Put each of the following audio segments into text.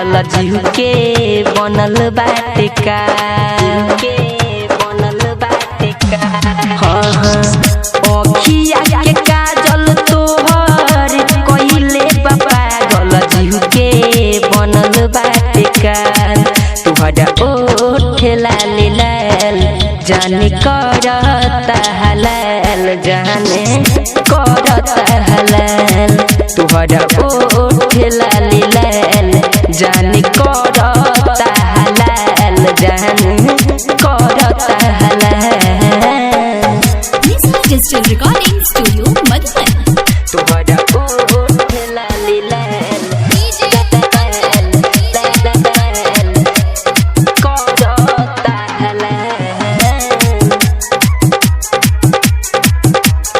पागल जीव के बनल बाटे का अखिया के काजल तोहर कइले बा पागल जीव के बनल बाटे का तुहरा ओठ लाल लाल जाने करता हलाल जाने करता हलाल तुहरा ओठ लाल लाल जाने करता हलाल जाने करता हलाल। Digital recording studio Madhuban. तुहरा ओठ लाल लाल करता हलाल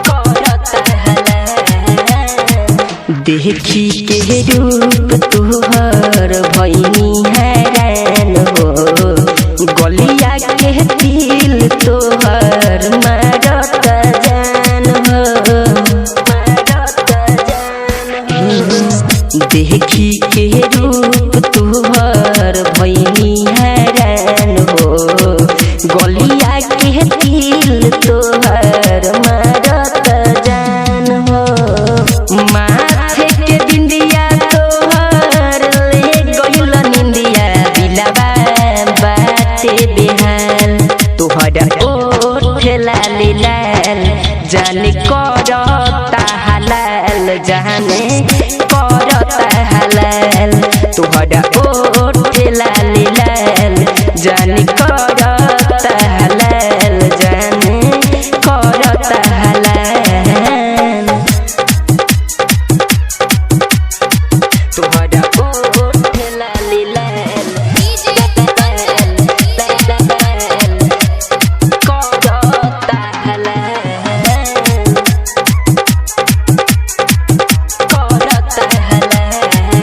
करता हलाल। देखी के रूप तुहर भइनी हैरान हो गलिया के दिल तोहर मारत जान हो देखी के रूप तुहर भइनी हैरान हो गलिया के दिल तोहर मारत जान हो माथे के बिंदिया तोहर ले गइल निंदिया दिलवा बाटे बेहाल तोहरा ओठ लाल लाल जाने करता हलाल जाने करता हलाल तोहरा ओठ लाल लाल जाने करता हलाल जाने करता हलाल तुहरा ओठ लाल लाल करता हलाल करता हलाल।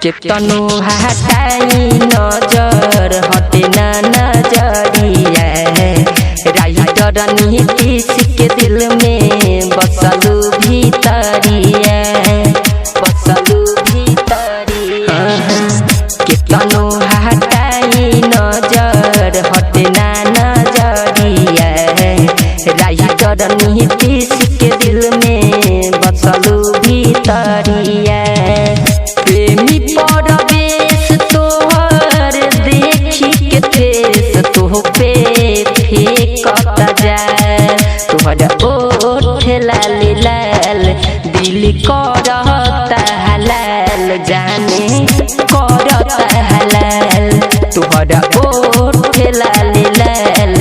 केतनो हटाई नजर हटे ना नजरिया राइटर नीतीश के दिल में बसलू भीतरिया केतनो हटाई नजर हटे ना नजरिया राइटर नीतीश के दिल में बसलू भीतरिया प्रेमी परवेश तोहर देखी के फेस तोह पे फेंकता जाए तोहरा ओठ लाल लाल दिल करता हलाल जाने करता हलाल तोहरा ओठ लाल लाल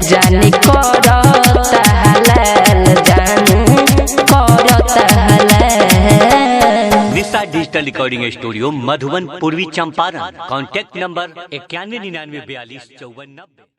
जाने करता हलाल जाने करता हलाल। निशा डिजिटल रिकॉर्डिंग स्टूडियो मधुबन पूर्वी चंपारण। Contact number 9199425490।